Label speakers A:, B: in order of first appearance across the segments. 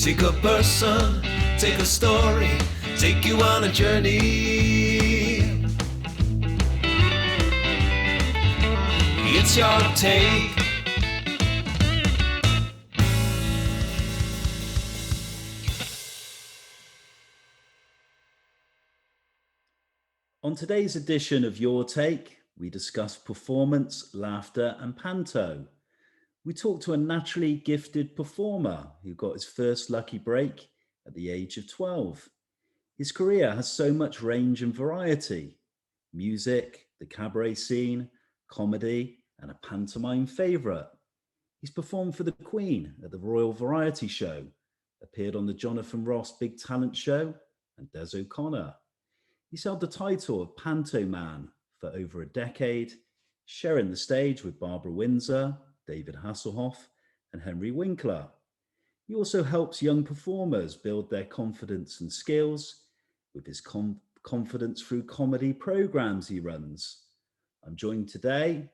A: Take a person, take a story, take you on a journey. It's your take.
B: On today's edition of Your Take, we discuss performance, laughter, and panto. We talk to a naturally gifted performer who got his first lucky break at the age of 12. His career has so much range and variety: music, the cabaret scene, comedy, and a pantomime favourite. He's performed for the Queen at the Royal Variety Show, appeared on the Jonathan Ross Big Talent Show, and Des O'Connor. He's held the title of Panto Man for over a decade, sharing the stage with Barbara Windsor, David Hasselhoff, and Henry Winkler. He also helps young performers build their confidence and skills with his confidence through comedy programs he runs. I'm joined today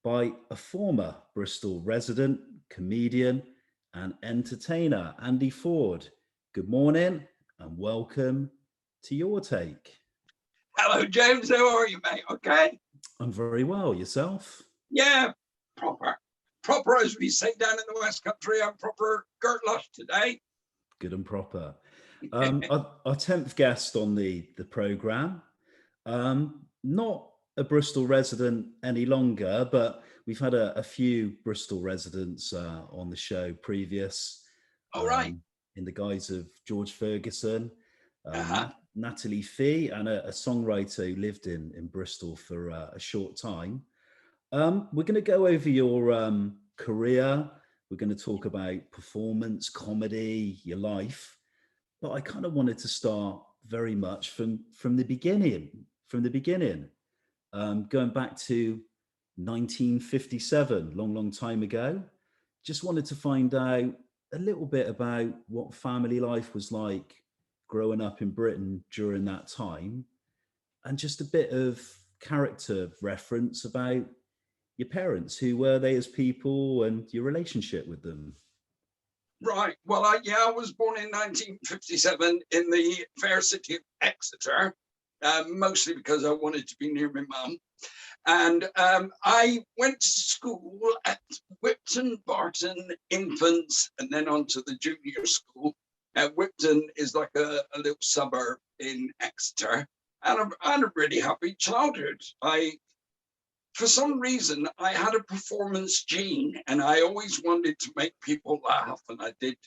B: by a former Bristol resident, comedian, and entertainer, Andy Ford. Good morning and welcome to Your Take.
C: Hello, James. How are you, mate? Okay?
B: I'm very well. Yourself?
C: Yeah, proper. Proper, as we say down in the West Country. I'm proper Gert Lush today.
B: Good and proper. Our 10th guest on the programme. Not a Bristol resident any longer, but we've had a few Bristol residents on the show previous.
C: All right.
B: In the guise of George Ferguson, Natalie Fee, and a songwriter who lived in Bristol for a short time. We're going to go over your career. We're going to talk about performance, comedy, your life. But I kind of wanted to start very much from the beginning. Going back to 1957, long time ago. Just wanted to find out a little bit about what family life was like growing up in Britain during that time, and just a bit of character reference about your parents. Who were they as people and your relationship with them?
C: Right. Well, I was born in 1957 in the fair city of Exeter, mostly because I wanted to be near my mum. And I went to school at Whipton, Barton, Infants, and then on to the junior school. Whipton is like a little suburb in Exeter. And I had a really happy childhood. For some reason, I had a performance gene, and I always wanted to make people laugh. And I did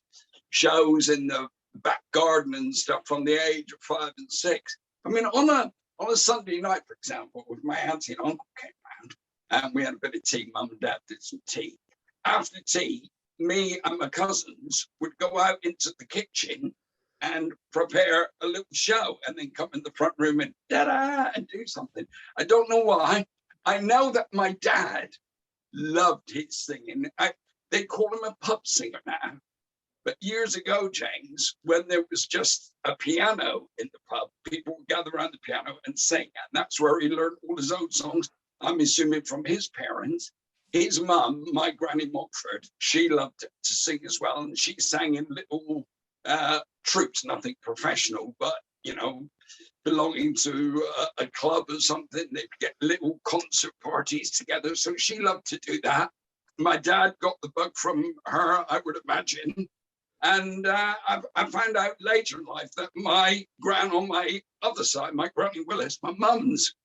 C: shows in the back garden and stuff from the age of 5 and 6. I mean, on a Sunday night, for example, with my auntie and uncle came round, and we had a bit of tea. Mum and dad did some tea. After tea, me and my cousins would go out into the kitchen and prepare a little show, and then come in the front room and da-da and do something. I don't know why. I know that my dad loved his singing. They call him a pub singer now. But years ago, James, when there was just a piano in the pub, people would gather around the piano and sing. And that's where he learned all his old songs, I'm assuming from his parents. His mum, my Granny Mockford, she loved to sing as well. And she sang in little troops, nothing professional, but, belonging to a club or something. They'd get little concert parties together. So she loved to do that. My dad got the bug from her, I would imagine. And I found out later in life that my gran on my other side, my Granny Willis, my mum's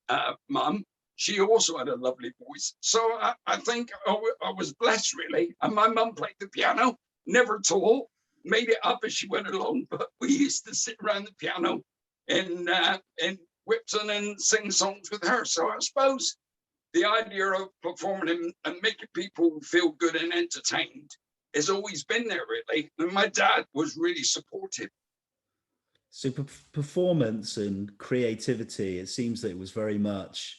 C: mum, she also had a lovely voice. So I think I was blessed, really. And my mum played the piano, never taught, made it up as she went along. But we used to sit around the piano in Whipton and sing songs with her. So I suppose the idea of performing and making people feel good and entertained has always been there, really. And my dad was really supportive.
B: So performance and creativity, it seems that it was very much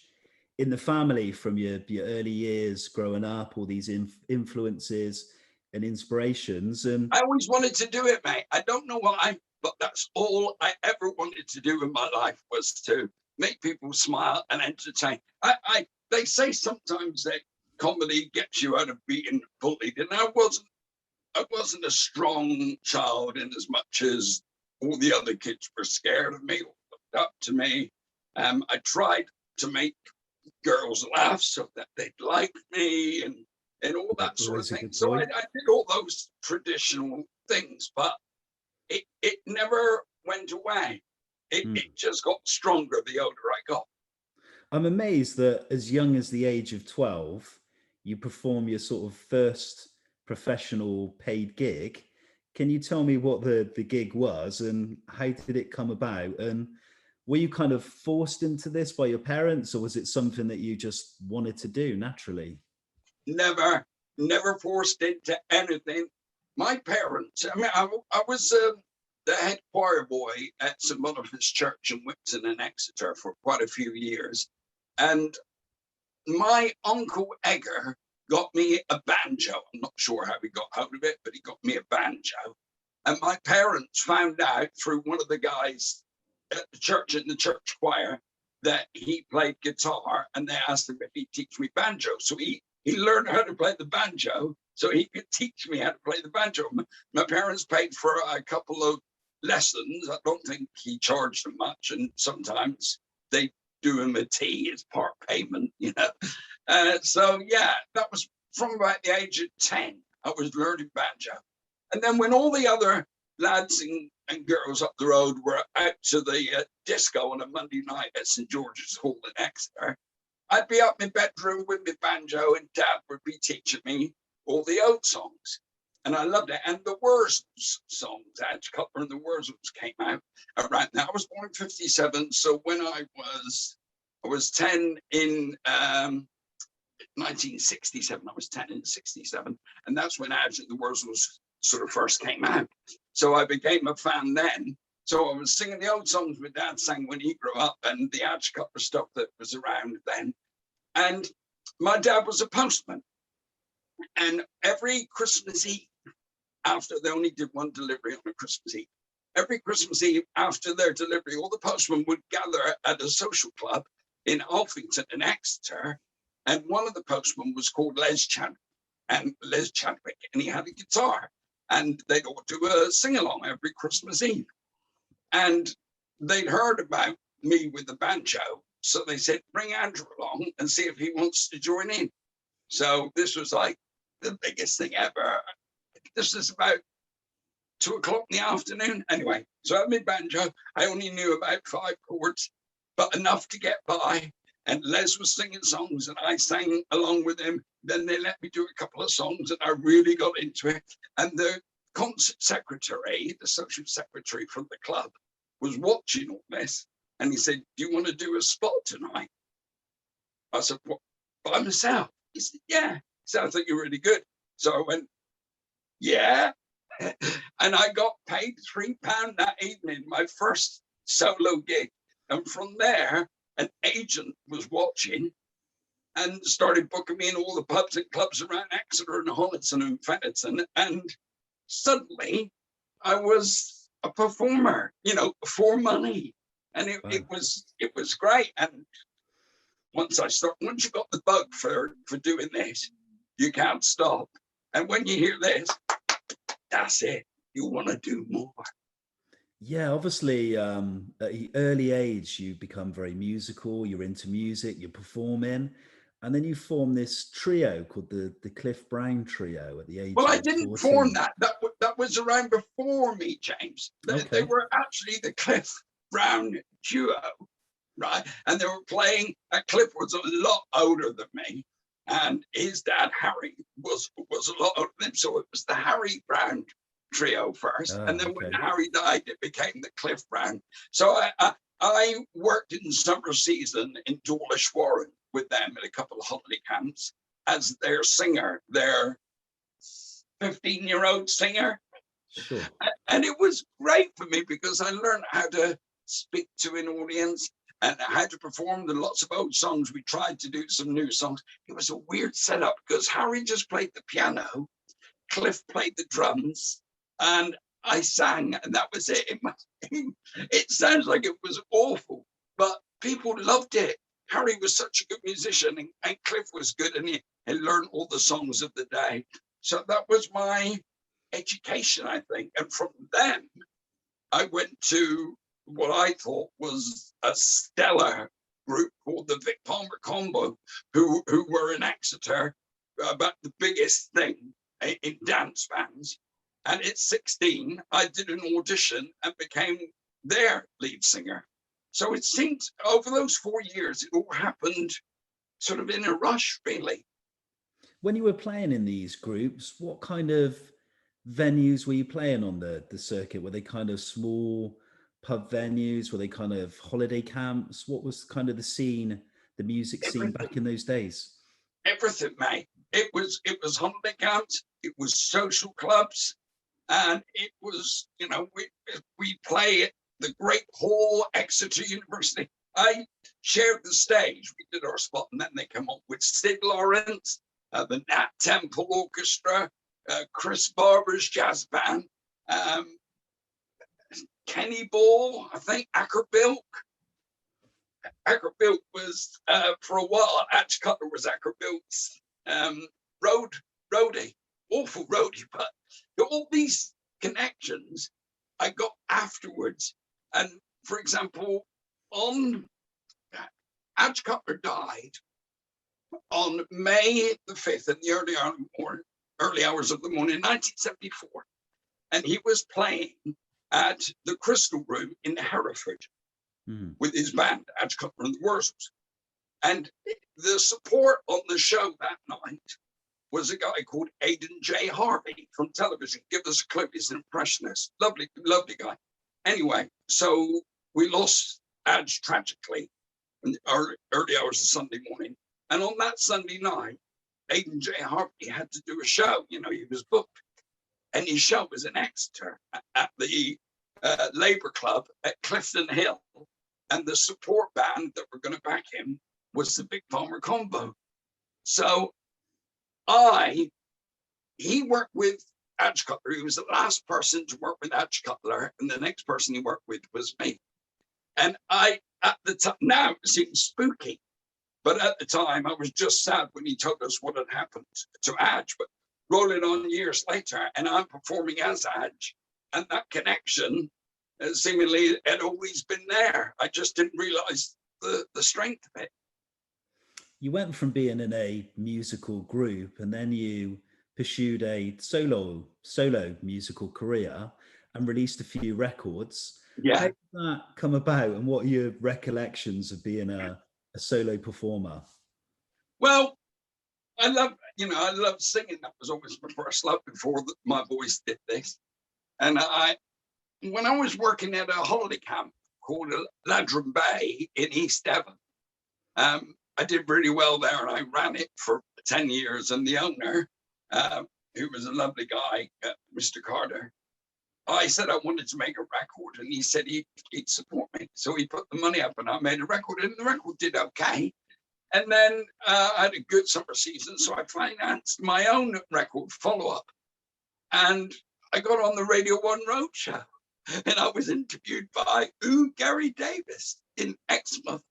B: in the family from your early years growing up, all these influences and inspirations. And
C: I always wanted to do it, mate. I don't know why, but that's all I ever wanted to do in my life, was to make people smile and entertain. They say sometimes that comedy gets you out of being bullied, and I wasn't I wasn't a strong child in as much as all the other kids were scared of me, looked up to me. I tried to make girls laugh so that they'd like me and all that sort of
B: Always a
C: thing.
B: good
C: So I
B: point.
C: did all those traditional things, but it never went away. It just got stronger the older I got.
B: I'm amazed that as young as the age of 12, you perform your sort of first professional paid gig. Can you tell me what the gig was and how did it come about? And were you kind of forced into this by your parents, or was it something that you just wanted to do naturally?
C: Never, never forced into anything. My parents, I mean, I was the head choir boy at St. Boniface Church in Windsor and Exeter for quite a few years. And my uncle Egger got me a banjo. I'm not sure how he got hold of it, but he got me a banjo. And my parents found out through one of the guys at the church in the church choir that he played guitar, and they asked him if he'd teach me banjo. So he learned how to play the banjo so he could teach me how to play the banjo. My parents paid for a couple of lessons. I don't think he charged them much, and sometimes they do him a tea as part payment, you know. So yeah, that was from about the age of 10. I was learning banjo. And then when all the other lads and girls up the road were out to the disco on a Monday night at St. George's Hall in Exeter, I'd be up in my bedroom with my banjo and Dad would be teaching me all the old songs. And I loved it. And the Wurzels songs, Edge Cutler and the Wurzels came out around now. I was born in 57. So when I was 10 in 1967, I was 10 in 67. And that's when Edge and the Wurzels sort of first came out. So I became a fan then. So I was singing the old songs my dad sang when he grew up and the Edge Cutler stuff that was around then. And my dad was a postman. And every Christmas Eve, after they only did one delivery on a Christmas Eve, every Christmas Eve after their delivery, all the postmen would gather at a social club in Alphington and Exeter. And one of the postmen was called Les Chadwick, and he had a guitar. And they'd all do a sing-along every Christmas Eve. And they'd heard about me with the banjo. So they said, bring Andrew along and see if he wants to join in. So this was like the biggest thing ever. This is about 2:00 in the afternoon. Anyway, so I had my banjo. I only knew about 5 chords, but enough to get by. And Les was singing songs and I sang along with him. Then they let me do a couple of songs and I really got into it. And the concert secretary, the social secretary from the club, was watching all this. And he said, do you want to do a spot tonight? I said, what, by myself? He said, yeah. He said, I think you're really good. So I went, yeah. And I got paid £3 that evening, my first solo gig. And from there, an agent was watching and started booking me in all the pubs and clubs around Exeter and Honiton and Fenton. And suddenly I was a performer, for money. And it was great. And once you got the bug for doing this, you can't stop. And when you hear this, that's it. You want to do more.
B: Yeah, obviously, at an early age, you become very musical. You're into music. You're performing, and then you form this trio called the Cliff Brown Trio at the age.
C: Well,
B: of
C: I didn't
B: 14.
C: form that. That was around before me, James. They
B: Okay.
C: were actually the Cliff Brown duo, right? And they were playing. Cliff was a lot older than me, and his dad Harry was a lot older than him. So it was the Harry Brown Trio first, and then when Harry died, it became the Cliff Brown. So I worked in summer season in Dawlish Warren with them at a couple of holiday camps as their singer, their 15-year-old singer.
B: Sure.
C: And it was great for me because I learned how to speak to an audience and how to perform the lots of old songs. We tried to do some new songs. It was a weird setup because Harry just played the piano, Cliff played the drums, and I sang, and that was it. It sounds like it was awful, but people loved it. Harry was such a good musician, and Cliff was good, and he learned all the songs of the day. So that was my education, I think. And from them, I went to what I thought was a stellar group called the Vic Palmer Combo, who were in Exeter, about the biggest thing in dance bands. And at 16, I did an audition and became their lead singer. So it seemed over those 4 years, it all happened sort of in a rush, really.
B: When you were playing in these groups, what kind of venues were you playing on the circuit? Were they kind of small pub venues? Were they kind of holiday camps? What was kind of the scene, the music scene back in those days?
C: Everything, mate. It was holiday camps, it was social clubs, and it was, you know, we play at the Great Hall, Exeter University. I shared the stage. We did our spot, and then they come up with Sid Lawrence, the Nat Temple Orchestra, Chris Barber's jazz band, Kenny Ball, I think, Ackerbilk. Ackerbilk was, for a while, Atch Cutler was Ackerbilk's roadie, awful roadie, but all these connections I got afterwards. And for example, Atch Cutler died on May the 5th in the early hours of the morning, 1974. And he was playing at the Crystal Room in Hereford with his band, Atch Cutler and the Wurzels. And the support on the show that night was a guy called Aidan J. Harvey from television. Give us a clue, he's an impressionist. Lovely, lovely guy. Anyway, so we lost Adge tragically in the early hours of Sunday morning. And on that Sunday night, Aidan J. Harvey had to do a show. You know, he was booked. And his show was in Exeter at the Labour Club at Clifton Hill. And the support band that were going to back him was the Big Palmer Combo. So he worked with Atch Cutler. He was the last person to work with Atch Cutler, and the next person he worked with was me. And I, at the time, now it seems spooky, but at the time I was just sad when he told us what had happened to Atch. But rolling on years later, and I'm performing as Atch, and that connection seemingly had always been there. I just didn't realize the strength of it.
B: You went from being in a musical group, and then you pursued a solo musical career and released a few records.
C: Yeah.
B: How did that come about, and what are your recollections of being a solo performer?
C: Well, I love singing. That was always my first love before my voice did this. And when I was working at a holiday camp called Ladram Bay in East Devon, I did really well there, and I ran it for 10 years. And the owner, who was a lovely guy, Mr. Carter, I said I wanted to make a record, and he said he'd support me. So he put the money up, and I made a record, and the record did okay. And then I had a good summer season, so I financed my own record follow-up. And I got on the Radio 1 Roadshow, and I was interviewed by Gary Davis in Exmouth.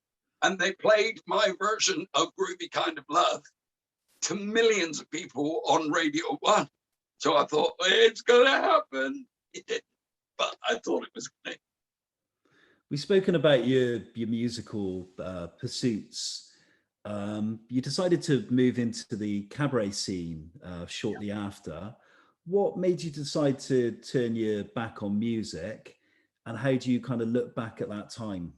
C: And they played my version of Groovy Kind of Love to millions of people on Radio 1. So I thought, it's going to happen. It didn't, but I thought it was going to.
B: We've spoken about your musical pursuits. You decided to move into the cabaret scene shortly after. What made you decide to turn your back on music, and how do you kind of look back at that time?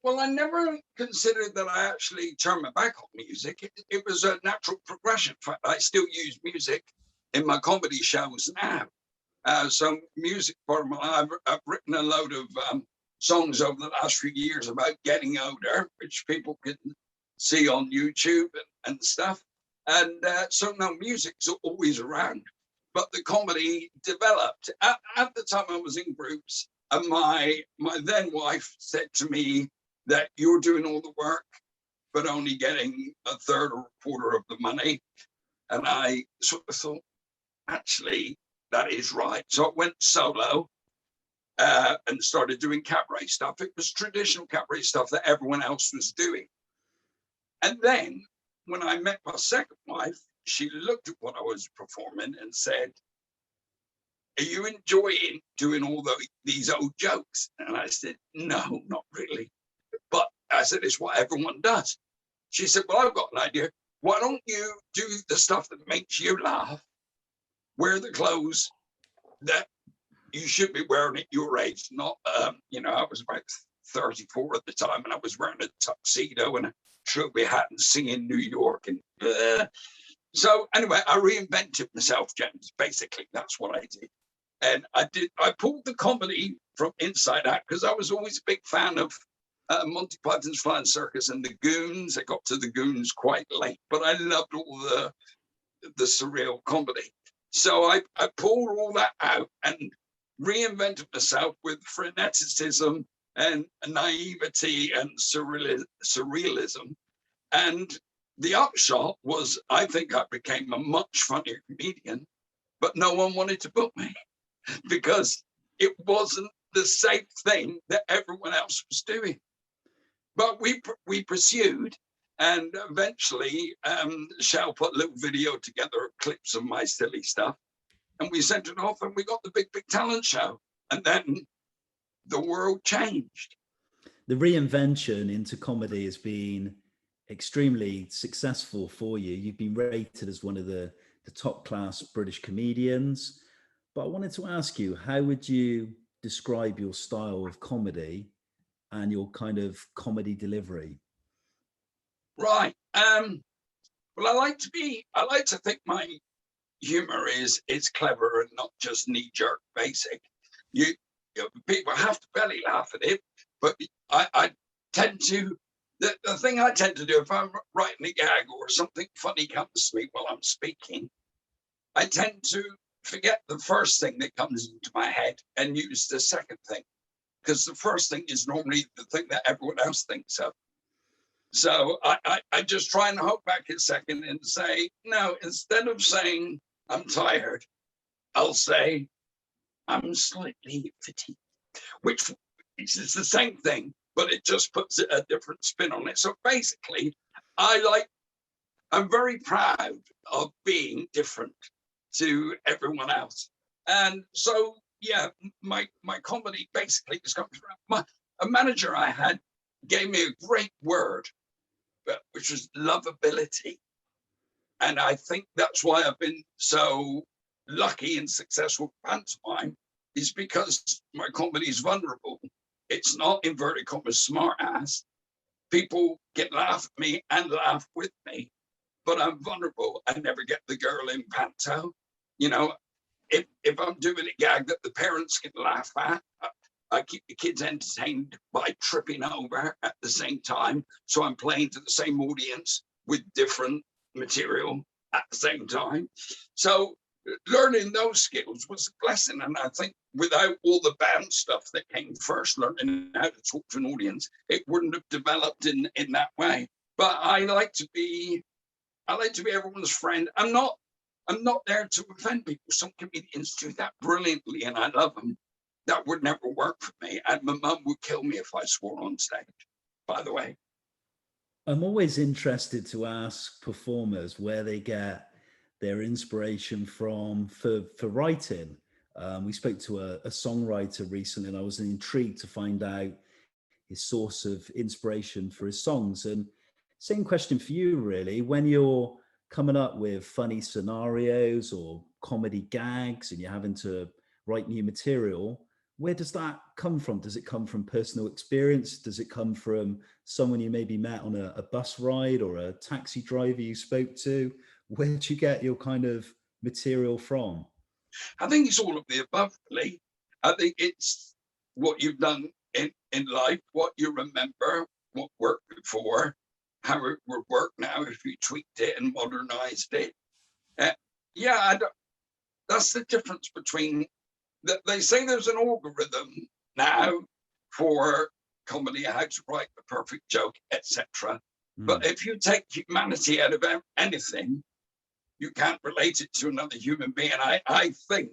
C: Well, I never considered that I actually turned my back on music. It was a natural progression. In fact, I still use music in my comedy shows now. So music part of my life, I've written a load of songs over the last few years about getting older, which people can see on YouTube and stuff. And so no, music's always around. But the comedy developed. At the time I was in groups, and my then wife said to me that you're doing all the work, but only getting a third or a quarter of the money. And I sort of thought, actually, that is right. So I went solo and started doing cabaret stuff. It was traditional cabaret stuff that everyone else was doing. And then when I met my second wife, she looked at what I was performing and said, are you enjoying doing all these old jokes? And I said, no, not really. But I said, it's what everyone does. She said, well, I've got an idea. Why don't you do the stuff that makes you laugh? Wear the clothes that you should be wearing at your age. Not, I was about 34 at the time, and I was wearing a tuxedo and a trophy hat and singing New York. And so anyway, I reinvented myself, James. Basically, that's what I did. And I pulled the comedy from inside out because I was always a big fan of Monty Python's Flying Circus and the Goons. I got to the Goons quite late, but I loved all the surreal comedy. So I pulled all that out and reinvented myself with freneticism and naivety and surrealism. And the upshot was, I think I became a much funnier comedian, but no one wanted to book me because it wasn't the same thing that everyone else was doing. But we pursued, and eventually Shell put a little video together of clips of my silly stuff, and we sent it off, and we got the big talent show, and then the world changed.
B: The reinvention into comedy has been extremely successful for you. You've been rated as one of the top class British comedians. But I wanted to ask you, how would you describe your style of comedy and your kind of comedy delivery?
C: Right. Well, I like to think my humor is clever and not just knee-jerk basic. People have to belly laugh at it, but I tend to, the thing I tend to do if I'm writing a gag or something funny comes to me while I'm speaking, I tend to forget the first thing that comes into my head and use the second thing, because the first thing is normally the thing that everyone else thinks of. So I just try and hold back a second and say, no, instead of saying I'm tired, I'll say I'm slightly fatigued, which is the same thing, but it just puts a different spin on it. So basically, I'm very proud of being different to everyone else. And so, yeah, my comedy basically just comes around. A manager I had gave me a great word, which was lovability. And I think that's why I've been so lucky and successful with pantomime, is because my comedy is vulnerable. It's not, inverted commas, smart ass. People can laugh at me and laugh with me, but I'm vulnerable. I never get the girl in panto. If I'm doing a gag that the parents can laugh at, I keep the kids entertained by tripping over at the same time. So I'm playing to the same audience with different material at the same time. So learning those skills was a blessing. And I think without all the band stuff that came first, learning how to talk to an audience, it wouldn't have developed in that way. But I like to be everyone's friend. I'm not there to offend people. Some comedians do that brilliantly, and I love them. That would never work for me. And my mum would kill me if I swore on stage, by the way.
B: I'm always interested to ask performers where they get their inspiration from for writing. We spoke to a songwriter recently, and I was intrigued to find out his source of inspiration for his songs. And same question for you, really. When you're coming up with funny scenarios or comedy gags and you're having to write new material, where does that come from? Does it come from personal experience? Does it come from someone you maybe met on a bus ride or a taxi driver you spoke to? Where do you get your kind of material from?
C: I think it's all of the above, really. I think it's what you've done in life, what you remember, what worked before, how it would work now if you tweaked it and modernized it. That's the difference between, they say there's an algorithm now for comedy, how to write the perfect joke, etc. But if you take humanity out of anything, you can't relate it to another human being. I think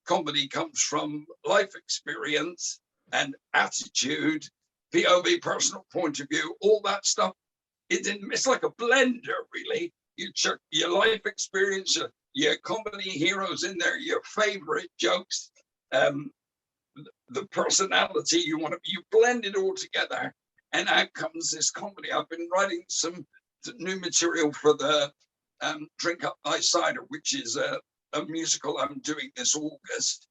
C: comedy comes from life experience and attitude, POV, personal point of view, all that stuff. It's like a blender, really. You check your life experience, your comedy heroes in there, your favorite jokes, the personality you want to, you blend it all together, and out comes this comedy. I've been writing some new material for the Drink Up Thy Cider, which is a musical I'm doing this August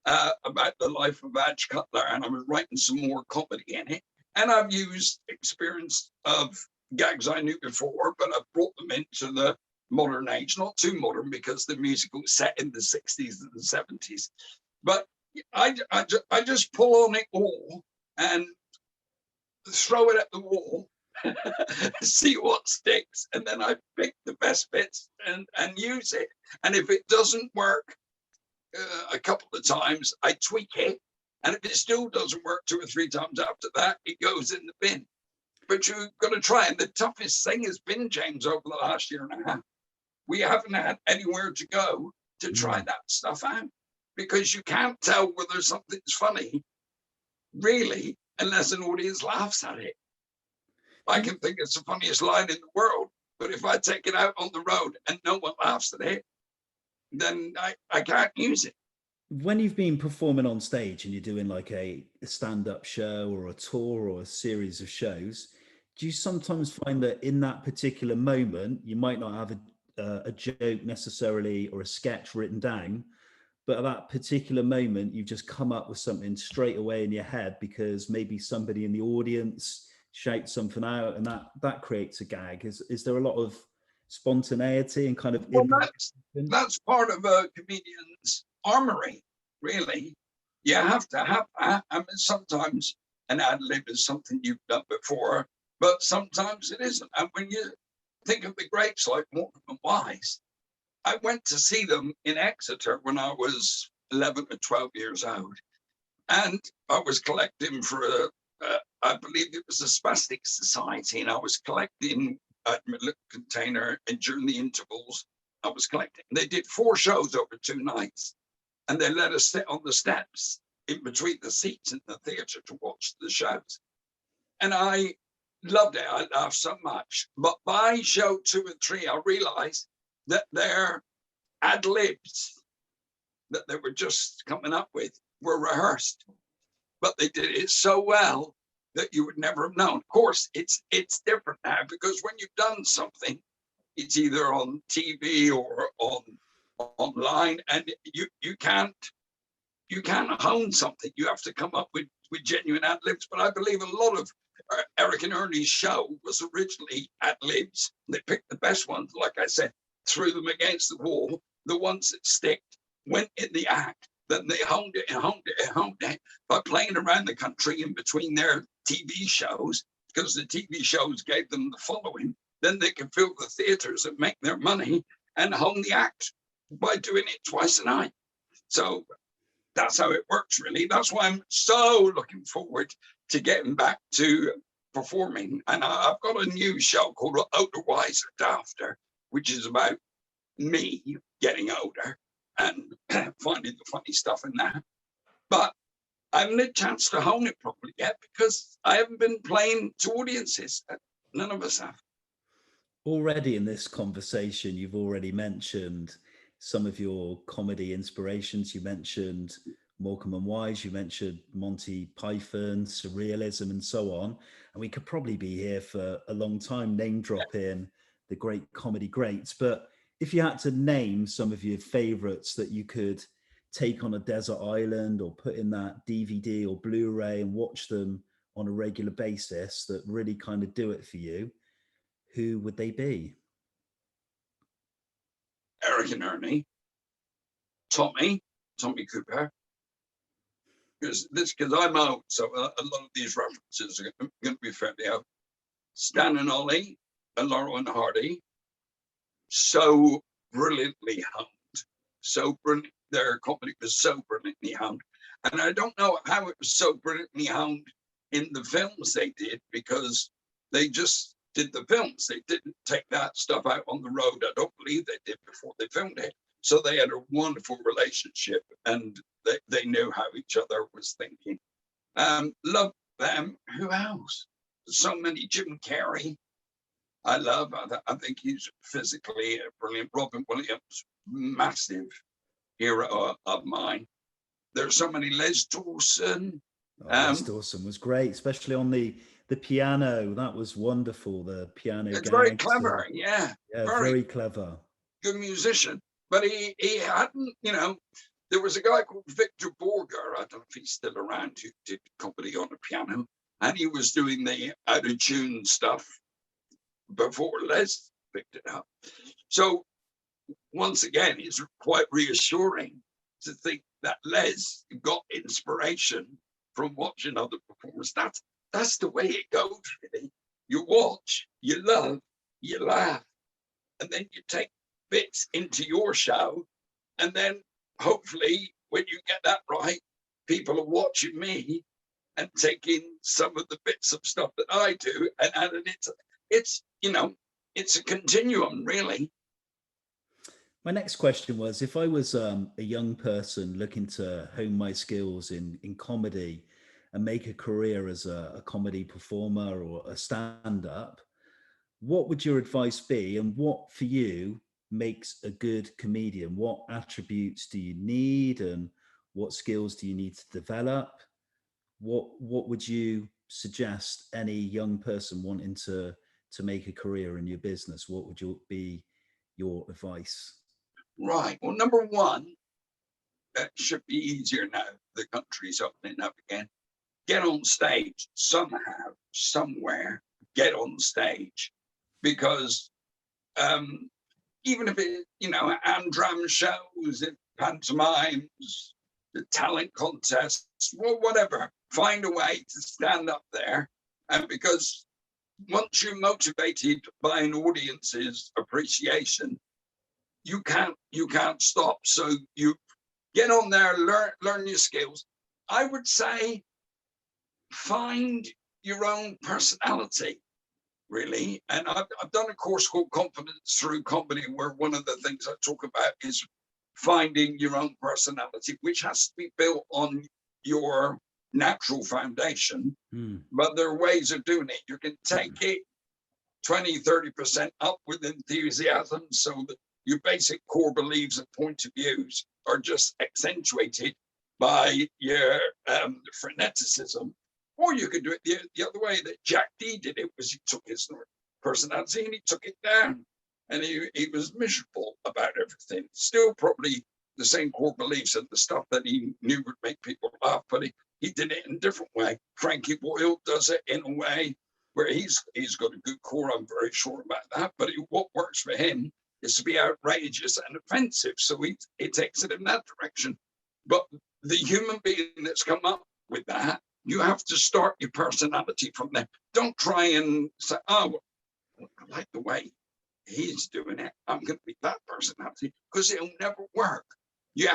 C: about the life of Badge Cutler, and I'm writing some more comedy in it. And I've used experience of gags I knew before, but I've brought them into the modern age, not too modern because the musical is set in the 60s and the 70s. But I just pull on it all and throw it at the wall, see what sticks, and then I pick the best bits and use it. And if it doesn't work a couple of times, I tweak it. And if it still doesn't work 2 or 3 times after that, it goes in the bin. But you've got to try. And the toughest thing has been, James, over the last year and a half, we haven't had anywhere to go to try that stuff out, because you can't tell whether something's funny, really, unless an audience laughs at it. I can think it's the funniest line in the world, but if I take it out on the road and no one laughs at it, then I can't use it.
B: When you've been performing on stage and you're doing like a stand-up show or a tour or a series of shows, do you sometimes find that in that particular moment, you might not have a joke necessarily or a sketch written down, but at that particular moment, you've just come up with something straight away in your head because maybe somebody in the audience shouts something out, and that creates a gag? Is there a lot of spontaneity and kind of
C: that's part of a comedian's armory, really. You have to have that. I mean, sometimes an ad lib is something you've done before, but sometimes it isn't. And when you think of the greats like Morecambe and Wise, I went to see them in Exeter when I was 11 or 12 years old, and I was collecting for I believe it was a spastic society, and I was collecting a little container, and during the intervals I was collecting. They did 4 shows over 2 nights, and they let us sit on the steps in between the seats in the theatre to watch the shows. And I loved it. I laughed so much. But by show 2 and 3, I realized that their ad libs that they were just coming up with were rehearsed, but they did it so well that you would never have known. Of course, it's different now, because when you've done something, it's either on TV or online, and you can't hone something. You have to come up with genuine ad libs. But I believe a lot of Eric and Ernie's show was originally ad libs. They picked the best ones, like I said, threw them against the wall. The ones that stick went in the act. Then they honed it by playing around the country in between their TV shows, because the TV shows gave them the following. Then they could fill the theaters and make their money and hone the act by doing it twice a night. So that's how it works, really. That's why I'm so looking forward to getting back to performing. And I've got a new show called Older, Wiser, Dafter, which is about me getting older and finding the funny stuff in that. But I haven't had a chance to hone it properly yet, because I haven't been playing to audiences. None of us have.
B: Already in this conversation, you've already mentioned some of your comedy inspirations. You mentioned Morecambe and Wise, you mentioned Monty Python, surrealism, and so on. And we could probably be here for a long time name dropping the great comedy greats. But if you had to name some of your favorites that you could take on a desert island or put in that DVD or Blu-ray and watch them on a regular basis that really kind of do it for you, who would they be?
C: Eric and Ernie, Tommy Cooper, because I'm old, so a lot of these references are going to be fairly out. Stan and Ollie, and Laurel and Hardy, so brilliantly honed, so brilliant. Their comedy was so brilliantly honed, and I don't know how it was so brilliantly honed in the films they did, because they just did the films. They didn't take that stuff out on the road. I don't believe they did before they filmed it. So they had a wonderful relationship, and they knew how each other was thinking. Love them. Who else? So many. Jim Carrey. I think he's physically brilliant. Robin Williams, massive hero of mine. There's so many. Les Dawson.
B: Oh, Les Dawson was great, especially on the piano. That was wonderful. The piano
C: It's very
B: gags.
C: clever. Yeah,
B: Yeah,
C: very
B: very clever.
C: good musician. But he hadn't, there was a guy called Victor Borger. I don't know if he's still around, who did comedy on the piano, and he was doing the out of tune stuff before Les picked it up. So once again, it's quite reassuring to think that Les got inspiration from watching other performers. That's the way it goes, really. You watch, you love, you laugh, and then you take bits into your show, and then hopefully when you get that right, people are watching me and taking some of the bits of stuff that I do and adding it to it's a continuum, really.
B: My next question was, if I was a young person looking to hone my skills in comedy and make a career as a comedy performer or a stand-up, what would your advice be, and what for you makes a good comedian? What attributes do you need, and what skills do you need to develop? What would you suggest any young person wanting to make a career in your business? What would be your advice?
C: Right. Well, number one, that should be easier now. The country's opening up again. Get on stage somehow, somewhere. Get on stage, because even if it, Amdram shows, pantomimes, the talent contests, well, whatever, find a way to stand up there. And because once you're motivated by an audience's appreciation, you can't stop. So you get on there, learn your skills. I would say find your own personality, really. And I've done a course called Confidence Through Comedy, where one of the things I talk about is finding your own personality, which has to be built on your natural foundation. But there are ways of doing it. You can take it 20-30% up with enthusiasm, so that your basic core beliefs and point of views are just accentuated by your freneticism. Or you could do it the other way that Jack D did it, was he took his personality and he took it down, and he was miserable about everything. Still probably the same core beliefs and the stuff that he knew would make people laugh, but he did it in a different way. Frankie Boyle does it in a way where he's got a good core. I'm very sure about that. But what works for him is to be outrageous and offensive. So he takes it in that direction. But the human being that's come up with that, you have to start your personality from there. Don't try and say, oh, I like the way he's doing it, I'm going to be that personality, because it'll never work. You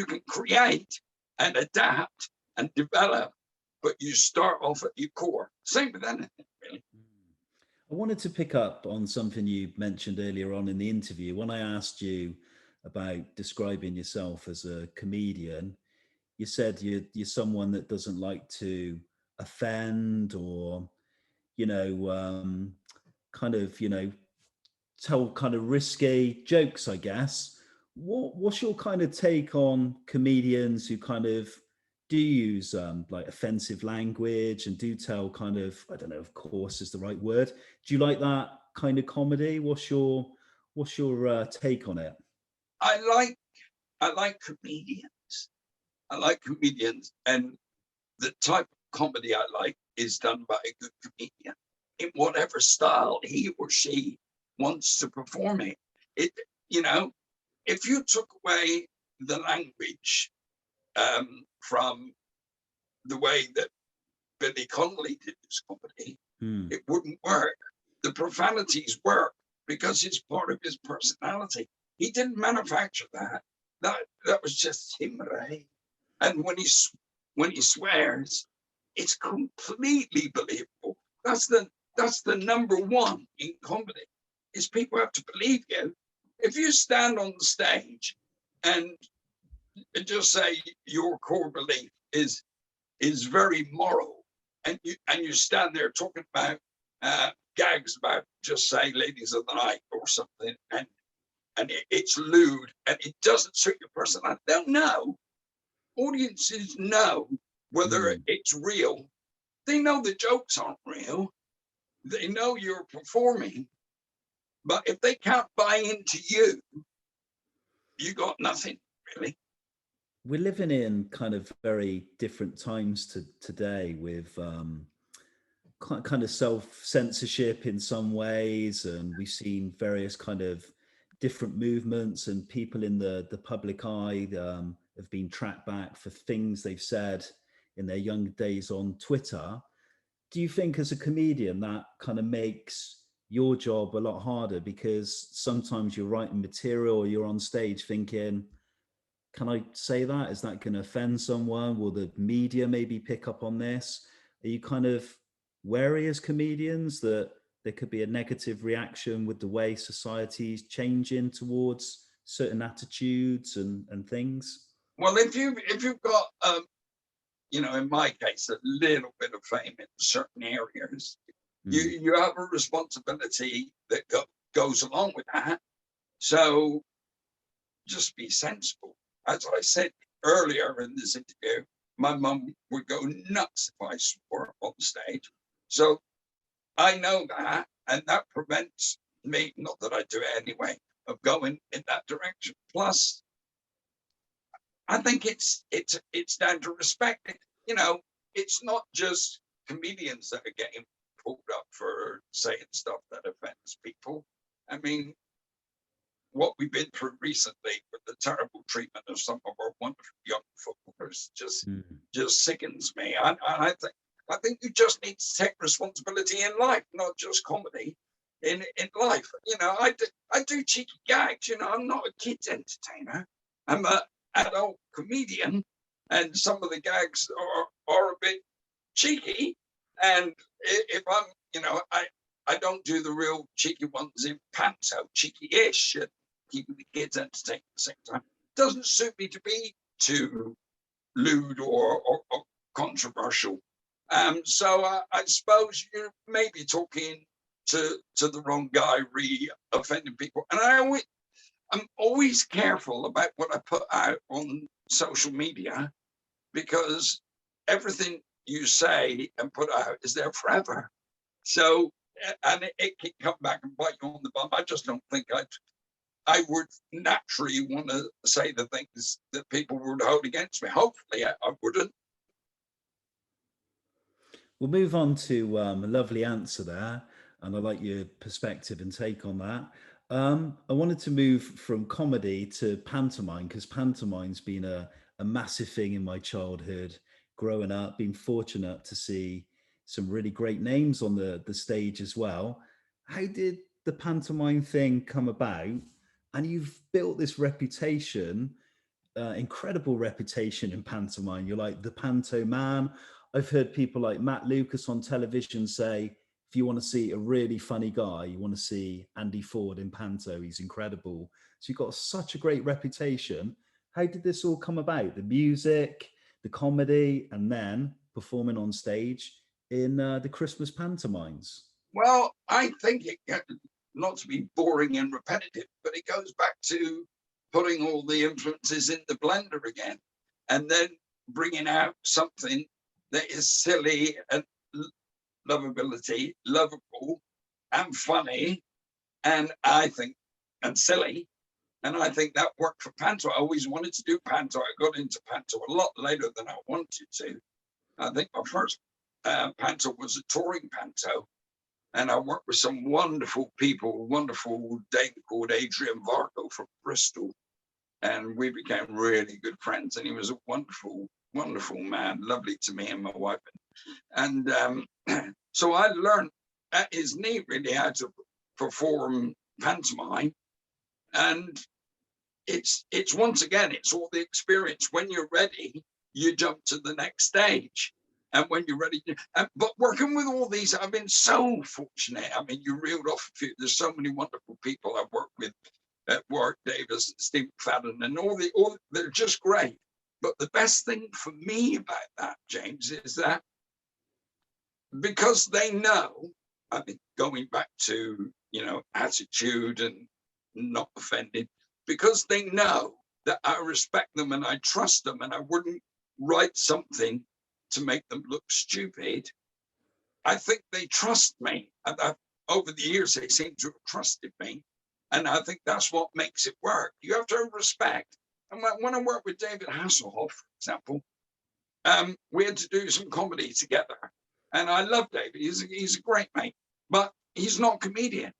C: can create and adapt and develop, but you start off at your core. Same with anything, really.
B: I wanted to pick up on something you mentioned earlier on in the interview. When I asked you about describing yourself as a comedian, you said you're someone that doesn't like to offend or, tell kind of risky jokes, I guess. What's your kind of take on comedians who kind of do use like offensive language and do tell kind of, I don't know if coarse is the right word. Do you like that kind of comedy? What's your take on it?
C: I like comedians. I like comedians, and the type of comedy I like is done by a good comedian in whatever style he or she wants to perform it. If you took away the language from the way that Billy Connolly did his comedy, it wouldn't work. The profanities work because it's part of his personality. He didn't manufacture that. That was just him, right? And when he swears, it's completely believable. That's the number one in comedy, is people have to believe you. If you stand on the stage and just say your core belief is very moral, and you stand there talking about gags about just say ladies of the night or something, and it's lewd and it doesn't suit your personality. They'll know. Audiences know whether it's real. They know the jokes aren't real. They know you're performing. But if they can't buy into you, you got nothing, really.
B: We're living in kind of very different times to today, with kind of self-censorship in some ways, and we've seen various kind of different movements, and people in the public eye have been tracked back for things they've said in their young days on Twitter. Do you think, as a comedian, that kind of makes your job a lot harder, because sometimes you're writing material or you're on stage thinking, can I say that? Is that going to offend someone? Will the media maybe pick up on this? Are you kind of wary as comedians that there could be a negative reaction with the way society's changing towards certain attitudes and things?
C: Well, if you've got in my case, a little bit of fame in certain areas, you have a responsibility that goes along with that. So just be sensible. As I said earlier in this interview, my mum would go nuts if I swore on stage. So I know that, and that prevents me, not that I do it anyway, of going in that direction. Plus, I think it's down to respect. It's not just comedians that are getting pulled up for saying stuff that offends people. I mean, what we've been through recently with the terrible treatment of some of our wonderful young footballers just sickens me. I think you just need to take responsibility in life, not just comedy. In life, I do cheeky gags. I'm not a kids entertainer. I'm an adult comedian, and some of the gags are a bit cheeky. And if I'm, I don't do the real cheeky ones in panto, cheeky-ish, and keeping the kids entertained at the same time. It doesn't suit me to be too lewd or controversial. So I suppose you're maybe talking to the wrong guy, offending people. And I'm always careful about what I put out on social media, because everything you say and put out is there forever. So, and it can come back and bite you on the bum. I just don't think I would naturally want to say the things that people would hold against me. Hopefully I wouldn't.
B: We'll move on to a lovely answer there, and I like your perspective and take on that. I wanted to move from comedy to pantomime, because pantomime's been a massive thing in my childhood. Growing up, being fortunate to see some really great names on the stage as well. How did the pantomime thing come about? And you've built this reputation, incredible reputation in pantomime. You're like the Panto Man. I've heard people like Matt Lucas on television say, if you want to see a really funny guy, you want to see Andy Ford in Panto. He's incredible. So you've got such a great reputation. How did this all come about? The music, the comedy, and then performing on stage in the Christmas pantomimes?
C: Well, I think not to be boring and repetitive, but it goes back to putting all the influences in the blender again, and then bringing out something that is silly and lovable and funny, and silly. And I think that worked for Panto. I always wanted to do Panto. I got into Panto a lot later than I wanted to. I think my first Panto was a touring Panto. And I worked with some wonderful people, wonderful dame called Adrian Vargo from Bristol. And we became really good friends. And he was a wonderful, wonderful man, lovely to me and my wife. And so I learned at his knee really how to perform pantomime. And it's once again, it's all the experience. When you're ready, you jump to the next stage. And when you're ready, but working with all these, I've been so fortunate. I mean, you reeled off a few. There's so many wonderful people I've worked with at Warwick Davis, Steve Fadden, and all they're just great. But the best thing for me about that, James, is that because they know I think going back to, attitude and not offended, because they know that I respect them and I trust them, and I wouldn't write something to make them look stupid. I think they trust me. And over the years, they seem to have trusted me. And I think that's what makes it work. You have to have respect. And when I worked with David Hasselhoff, for example, we had to do some comedy together. And I love David. He's a great mate, but he's not a comedian.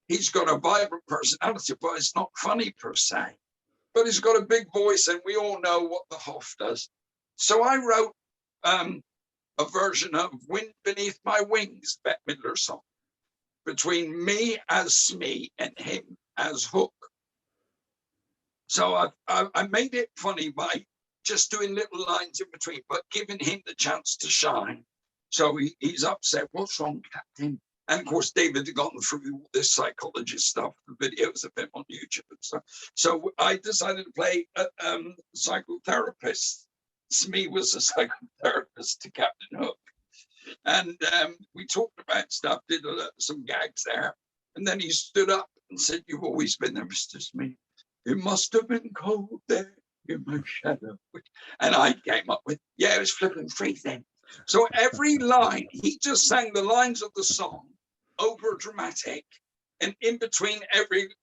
C: He's got a vibrant personality, but it's not funny per se. But he's got a big voice, and we all know what the Hoff does. So I wrote a version of Wind Beneath My Wings, Bette Midler song, between me as Smee and him as Hook. So I made it funny by just doing little lines in between, but giving him the chance to shine. So he's upset. What's wrong, Captain? And of course, David had gone through this psychologist stuff, the videos of him on YouTube and stuff. So I decided to play a psychotherapist. Smee was a psychotherapist to Captain Hook. And we talked about stuff, did some gags there. And then he stood up and said, "You've always been there, Mr. Smee. It must have been cold there in my shadow." And I came up with, "Yeah, it was flipping freezing." So every line, he just sang the lines of the song, over dramatic, and in between every,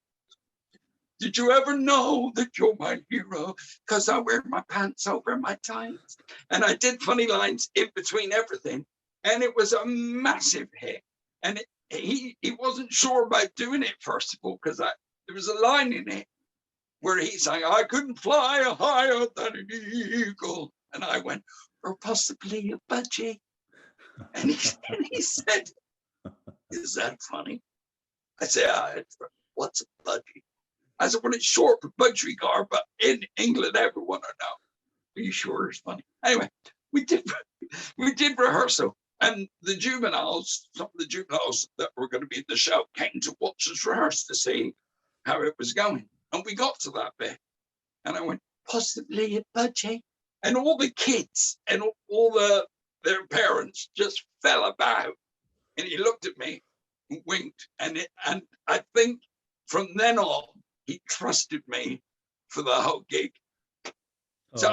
C: "Did you ever know that you're my hero? Because I wear my pants over my tights." And I did funny lines in between everything. And it was a massive hit. And he wasn't sure about doing it, first of all, because there was a line in it where he's saying, "I couldn't fly higher than an eagle." And I went, "Or possibly a budgie." And he said, "Is that funny?" I said, "What's a budgie?" I said, "Well, it's short for budgerigar, but in England, everyone will know." "Are you sure it's funny?" Anyway, we did rehearsal. And the juveniles, some of the juveniles that were going to be in the show, came to watch us rehearse to see how it was going. And we got to that bit. And I went, "Possibly a budgie." And all the kids and all their parents just fell about. And he looked at me and winked. And I think from then on, he trusted me for the whole gig. So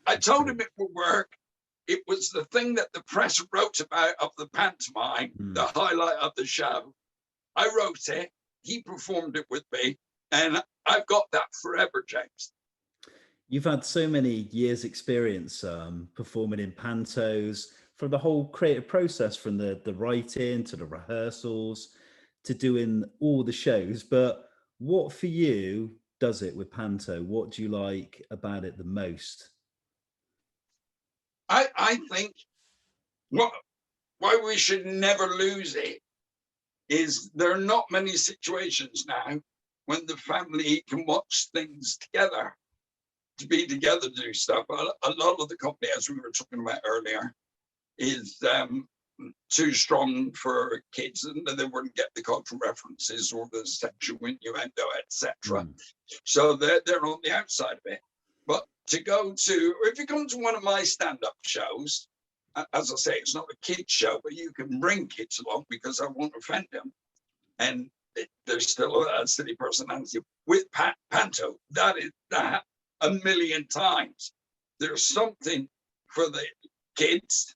C: I told him it would work. It was the thing that the press wrote about of the pantomime, the highlight of the show. I wrote it, he performed it with me, and I've got that forever, James.
B: You've had so many years experience performing in pantos, from the whole creative process, from the writing to the rehearsals to doing all the shows. But what for you does it with panto? What do you like about it the most?
C: I think why we should never lose it is there are not many situations now when the family can watch things together, to be together to do stuff. A lot of the company, as we were talking about earlier, is too strong for kids, and they wouldn't get the cultural references or the sexual innuendo, etc. So they're on the outside of it. But to go to, if you come to one of my stand-up shows, as I say, it's not a kids show, but you can bring kids along because I won't offend them. And there's still a silly personality with Panto. That is that a million times. There's something for the kids.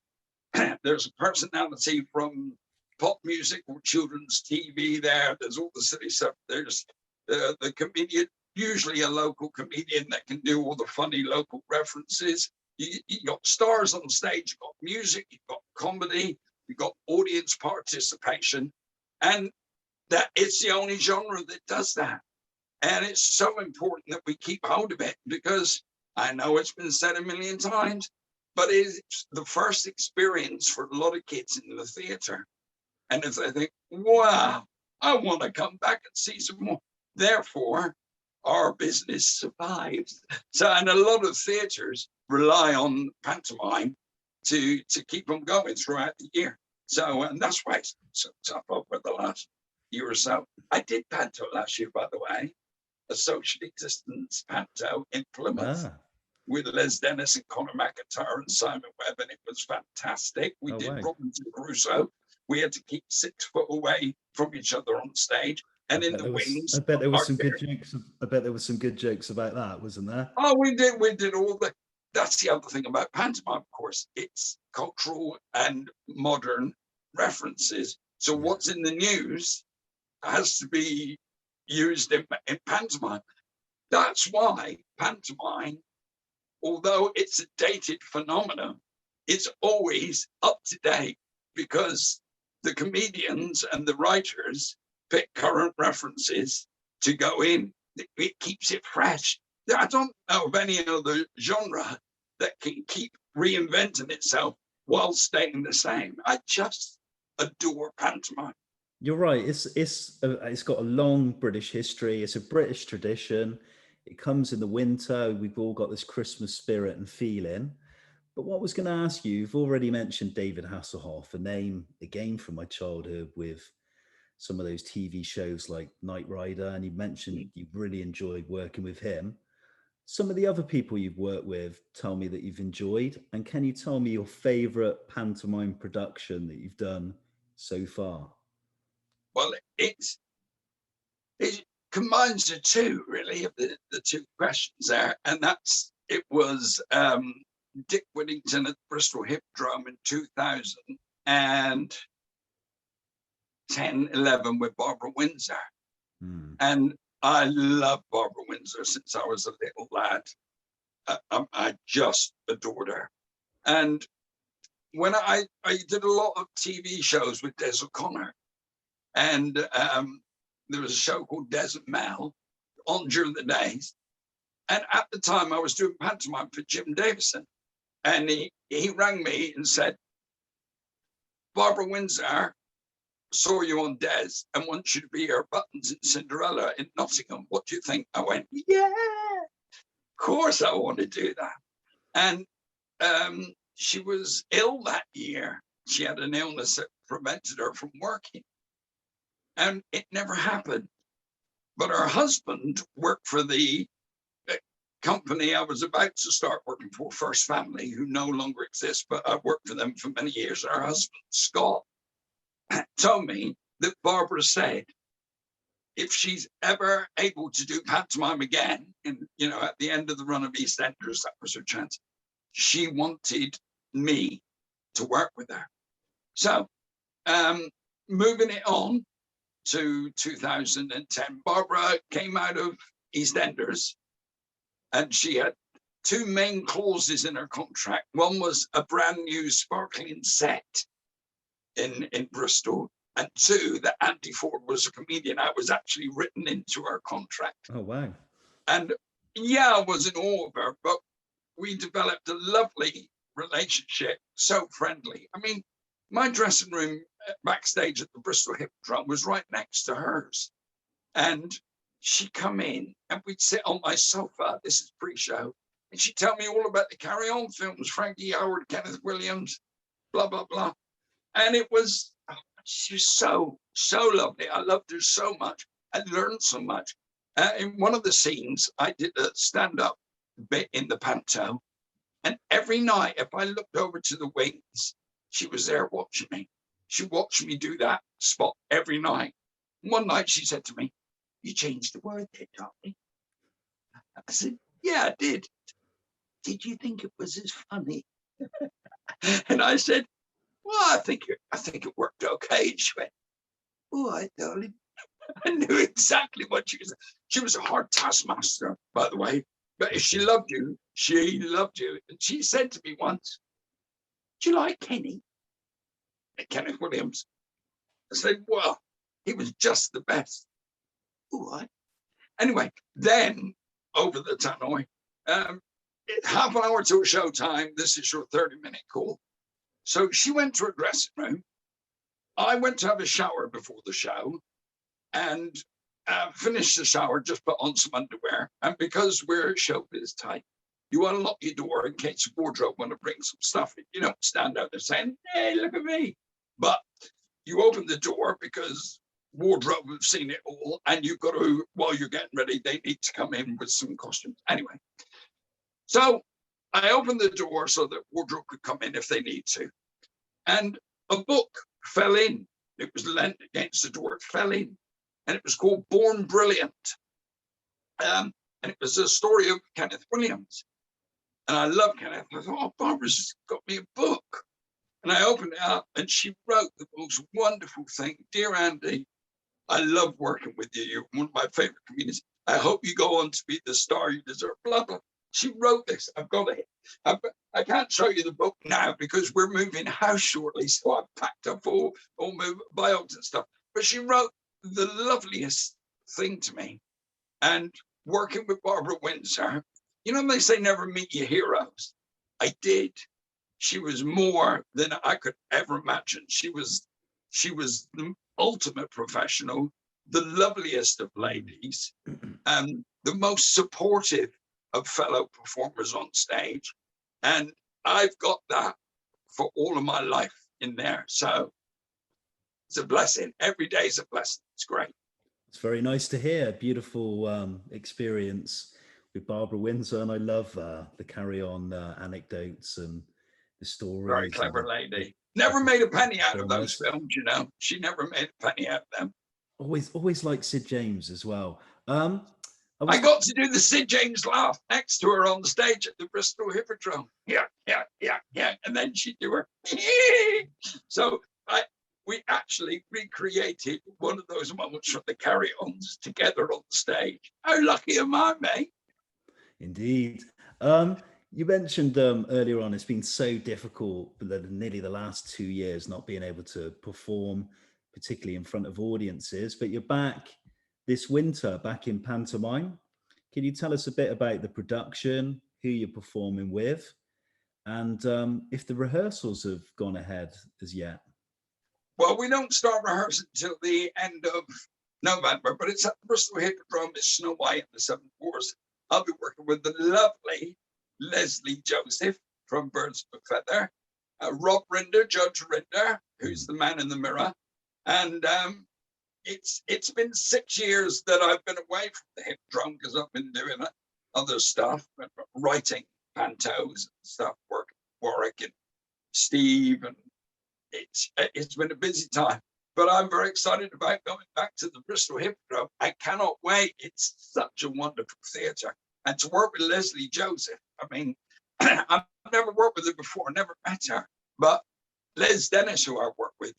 C: There's a personality from pop music or children's TV there. There's all the silly stuff. There's the comedian, usually a local comedian that can do all the funny local references. You got stars on stage, you've got music, you've got comedy, you've got audience participation. And that it's the only genre that does that. And it's so important that we keep hold of it, because I know it's been said a million times, but it's the first experience for a lot of kids in the theatre. And if they think, wow, I want to come back and see some more, therefore, our business survives. So, and a lot of theatres rely on pantomime to keep them going throughout the year. So, and that's why it's so tough over the last year or so. I did panto last year, by the way, a social distance panto in Plymouth with Les Dennis and Conor McIntyre and Simon Webb, and it was fantastic. We did Robinson Crusoe, we had to keep 6 foot away from each other on stage. And in the wings,
B: I bet there was
C: our
B: some good jokes. I bet there was some good jokes about that, wasn't there?
C: oh, we did all the. That's the other thing about pantomime, of course. It's cultural and modern references. So what's in the news has to be used in pantomime. That's why pantomime, although it's a dated phenomenon, it's always up to date because the comedians and the writers pick current references to go in. It keeps it fresh. I don't know of any other genre that can keep reinventing itself while staying the same. I just adore pantomime.
B: You're right. It's got a long British history. It's a British tradition. It comes in the winter. We've all got this Christmas spirit and feeling. But what I was going to ask you, you've already mentioned David Hasselhoff, a name again from my childhood with some of those TV shows like Knight Rider, and you mentioned you really enjoyed working with him. Some of the other people you've worked with tell me that you've enjoyed, and can you tell me your favorite pantomime production that you've done so far?
C: Well, it combines the two, really, of the two questions there, and it was Dick Whittington at Bristol Hippodrome in 2010, 11 with Barbara Windsor. And I love Barbara Windsor since I was a little lad. I just adored her. And when I did a lot of TV shows with Des O'Connor, and there was a show called Des and Mel on during the days. And at the time I was doing pantomime for Jim Davison. And he rang me and said, Barbara Windsor saw you on Des and wants you to be her Buttons in Cinderella in Nottingham. What do you think? I went, yeah, of course I want to do that. And she was ill that year. She had an illness that prevented her from working. And it never happened. But her husband worked for the company I was about to start working for, First Family, who no longer exists, but I've worked for them for many years. Her husband, Scott, told me that Barbara said, if she's ever able to do pantomime again, at the end of the run of EastEnders, that was her chance, she wanted me to work with her. So moving it on to 2010, Barbara came out of EastEnders, and she had two main clauses in her contract. One was a brand new sparkling set in Bristol, and two, that Auntie Ford was a comedian. I was actually written into her contract.
B: Oh, wow.
C: And yeah, I was in awe of her, but we developed a lovely relationship, so friendly. I mean, my dressing room backstage at the Bristol Hippodrome was right next to hers. And she'd come in and we'd sit on my sofa, this is pre-show, and she'd tell me all about the Carry On films, Frankie Howard, Kenneth Williams, blah, blah, blah. And it was, she was so lovely. I loved her so much. I learned so much. In one of the scenes, I did a stand-up bit in the panto. And every night, if I looked over to the wings, she was there watching me. She watched me do that spot every night. One night she said to me, you changed the word there, darling. I said, yeah, I did. Did you think it was as funny? And I said, well, I think it worked okay. And she went, all right, darling. I knew exactly what she was. She was a hard taskmaster, by the way. But if she loved you, she loved you. And she said to me once, do you like Kenny? Kenneth Williams. I said, well, he was just the best. All right. Anyway, then over the tannoy, half an hour to a show time. This is your 30-minute call. So she went to her dressing room. I went to have a shower before the show and finished the shower, just put on some underwear. And because we're showbiz type, you unlock your door in case the wardrobe want to bring some stuff in. You don't stand out there saying, hey, look at me. But you open the door because wardrobe have seen it all, and you've got to, while you're getting ready, they need to come in with some costumes. Anyway, so I opened the door so that wardrobe could come in if they need to. And a book fell in. It was lent against the door, it fell in. And it was called Born Brilliant. And it was a story of Kenneth Williams. And I love Kenneth. I thought, oh, Barbara's got me a book. And I opened it up and she wrote the most wonderful thing. Dear Andy, I love working with you. You're one of my favorite comedians. I hope you go on to be the star you deserve, blah, blah. She wrote this. I've got it. I can't show you the book now because we're moving house shortly. So I've packed up all bios and stuff. But she wrote the loveliest thing to me. And working with Barbara Windsor, you know, they say never meet your heroes. I did. She was more than I could ever imagine. She was the ultimate professional, the loveliest of ladies, the most supportive of fellow performers on stage. And I've got that for all of my life in there. So it's a blessing. Every day is a blessing. It's great.
B: It's very nice to hear. Beautiful experience with Barbara Windsor, and I love the carry-on anecdotes and the stories.
C: Very clever lady. Never made a penny out of those films, you know. She never made a penny out of them. Always
B: like Sid James as well.
C: I got to do the Sid James laugh next to her on the stage at the Bristol Hippodrome. Yeah. And then she'd do her. So we actually recreated one of those moments from the carry-ons together on the stage. How lucky am I, mate?
B: Indeed. You mentioned earlier on it's been so difficult for nearly the last 2 years not being able to perform, particularly in front of audiences, but you're back this winter, back in Pantomime. Can you tell us a bit about the production, who you're performing with, and if the rehearsals have gone ahead as yet?
C: Well, we don't start rehearsing until the end of November, but it's at the Bristol Hippodrome. It's Snow White and the Seven Dwarfs. I'll be working with the lovely Lesley Joseph from Birds of a Feather, Rob Rinder, Judge Rinder, who's the man in the mirror. And it's been 6 years that I've been away from the Hippodrome because I've been doing other stuff, writing pantos and stuff, working with Warwick and Steve, and it's been a busy time. But I'm very excited about going back to the Bristol Hippodrome. I cannot wait. It's such a wonderful theatre. And to work with Lesley Joseph, I mean, I've never worked with her before, never met her. But Les Dennis, who I worked with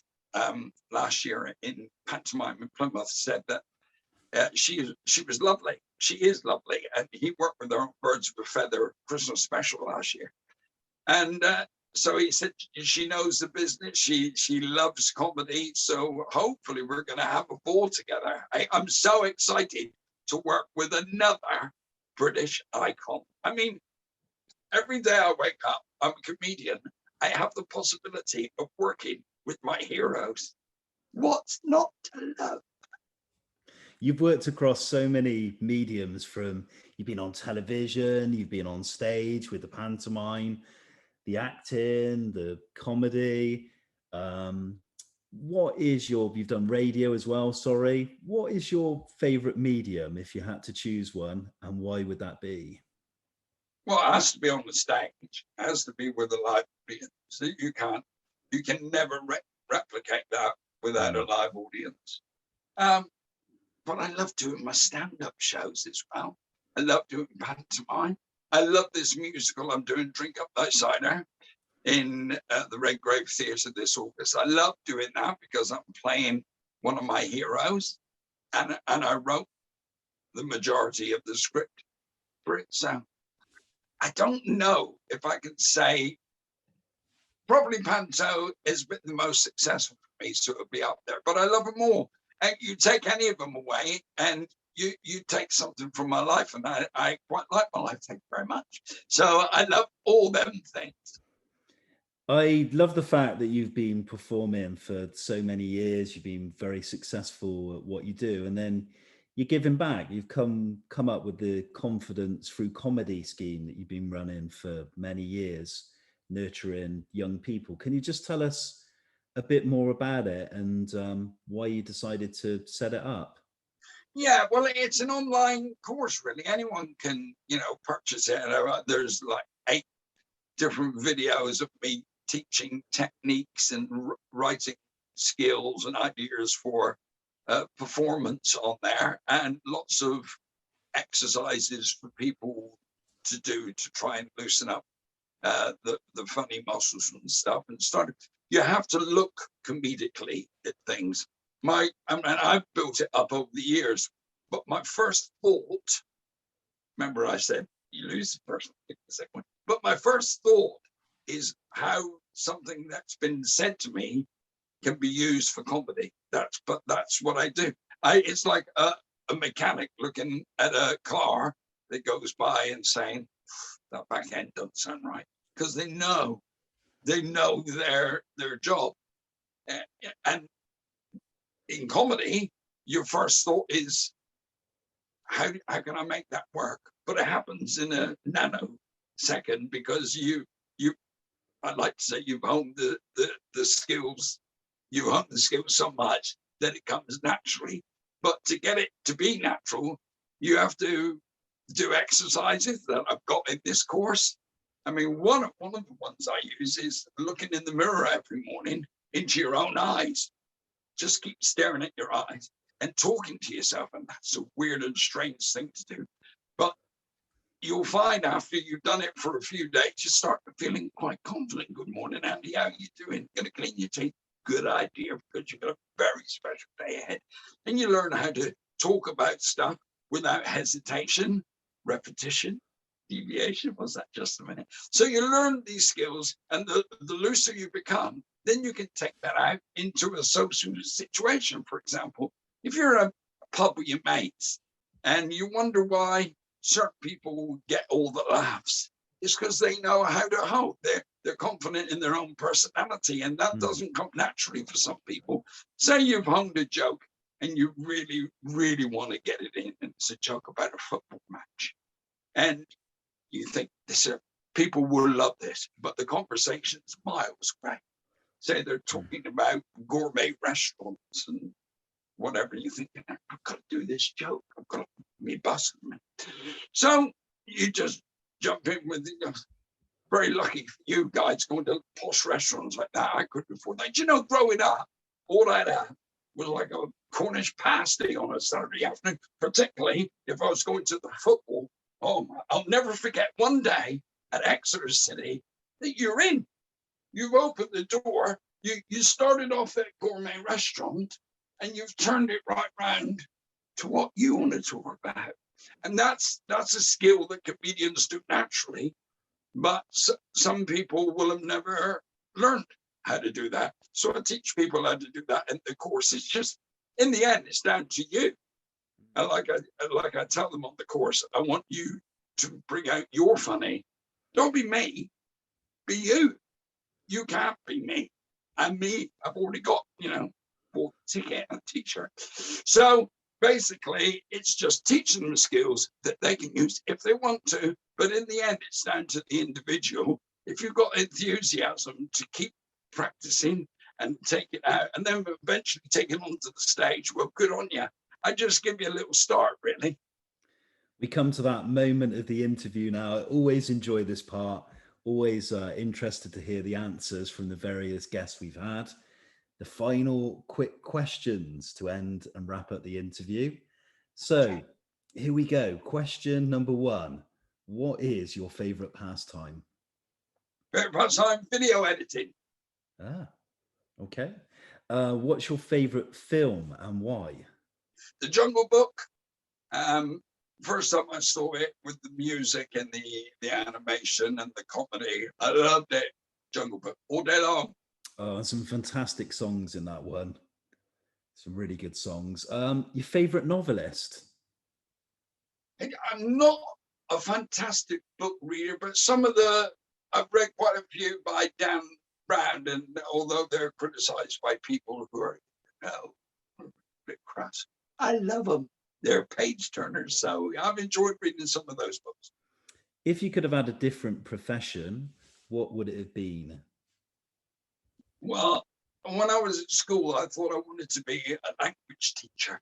C: last year in Pantomime in Plymouth, said that she was lovely. She is lovely. And he worked with her on Birds of a Feather Christmas special last year. And so he said she knows the business. She loves comedy. So hopefully we're going to have a ball together. I'm so excited to work with another British icon. I mean, every day I wake up, I'm a comedian. I have the possibility of working with my heroes. What's not to love?
B: You've worked across so many mediums. You've been on television, you've been on stage with the pantomime, the acting, the comedy. You've done radio as well, sorry. What is your favorite medium if you had to choose one, and why would that be?
C: Well, it has to be on the stage. It has to be with a live audience. So you can never replicate that without a live audience. But I love doing my stand-up shows as well. I love doing pantomime. I love this musical I'm doing, Drink Up Thy Cider, in the Redgrave Theatre this August. I love doing that because I'm playing one of my heroes, and I wrote the majority of the script for it. So I don't know if I can say, probably Panto has been the most successful for me, so it'll be up there, but I love them all. And you take any of them away and you take something from my life, and I quite like my life. Thank you very much. So I love all them things.
B: I love the fact that you've been performing for so many years. You've been very successful at what you do, and then you're giving back. You've come up with the Confidence Through Comedy scheme that you've been running for many years, nurturing young people. Can you just tell us a bit more about it and why you decided to set it up?
C: Yeah, well, it's an online course, really. Anyone can, purchase it. There's like 8 different videos of me teaching techniques and writing skills and ideas for performance on there, and lots of exercises for people to do to try and loosen up the funny muscles and stuff. And you have to look comedically at things. I've built it up over the years, but my first thought, remember I said you lose the first one, pick the second one, but my first thought is how something that's been said to me can be used for comedy. That's what I do. It's like a mechanic looking at a car that goes by and saying that back end doesn't sound right, because they know their job. And in comedy, your first thought is how can I make that work? But it happens in a nanosecond, because I'd like to say you've honed the skills. You hone the skills so much that it comes naturally. But to get it to be natural, you have to do exercises that I've got in this course. I mean, one of the ones I use is looking in the mirror every morning into your own eyes. Just keep staring at your eyes and talking to yourself. And that's a weird and strange thing to do. But you'll find after you've done it for a few days, you start feeling quite confident. Good morning, Andy. How are you doing? Gonna clean your teeth? Good idea, because you've got a very special day ahead. And you learn how to talk about stuff without hesitation, repetition, deviation. Was that just a minute? So you learn these skills, and the looser you become, then you can take that out into a social situation. For example, if you're in a pub with your mates and you wonder why certain people get all the laughs, it's because they know how to hold. They're confident in their own personality, and that doesn't come naturally for some people. Say you've honed a joke and you really, really want to get it in, and it's a joke about a football match, and you think people will love this, but the conversation's miles away. Say they're talking about gourmet restaurants and whatever, you think, I've got to do this joke, I've got me busting me. So you just jump in with, very lucky for you guys going to posh restaurants like that. I couldn't afford that. You know, growing up, all I had was like a Cornish pasty on a Saturday afternoon, particularly if I was going to the football. Oh, I'll never forget one day at Exeter City that you're in. You've opened the door, you started off that gourmet restaurant, and you've turned it right round to what you want to talk about. And that's a skill that comedians do naturally, but some people will have never learned how to do that. So I teach people how to do that in the course. It's just, in the end, it's down to you. And like I tell them on the course, I want you to bring out your funny. Don't be me, be you. You can't be me. I'm me. I've already got, bought a ticket and a t-shirt. So basically, it's just teaching them skills that they can use if they want to. But in the end, it's down to the individual. If you've got enthusiasm to keep practicing and take it out, and then eventually take it onto the stage, well, good on you. I just give you a little start, really.
B: We come to that moment of the interview now. I always enjoy this part. Always interested to hear the answers from the various guests we've had. The final quick questions to end and wrap up the interview. So here we go. Question number 1. What is your favorite pastime?
C: Favorite pastime? Video editing.
B: Okay. What's your favorite film and why?
C: The Jungle Book. First time I saw it with the music and the animation and the comedy, I loved it. Jungle Book all day long.
B: Oh, and some fantastic songs in that one. Some really good songs. Your favorite novelist?
C: I'm not a fantastic book reader, but I've read quite a few by Dan Brown, and although they're criticized by people who are a bit crass, I love them. They're page turners, so I've enjoyed reading some of those books.
B: If you could have had a different profession, what would it have been?
C: Well, when I was at school, I thought I wanted to be a language teacher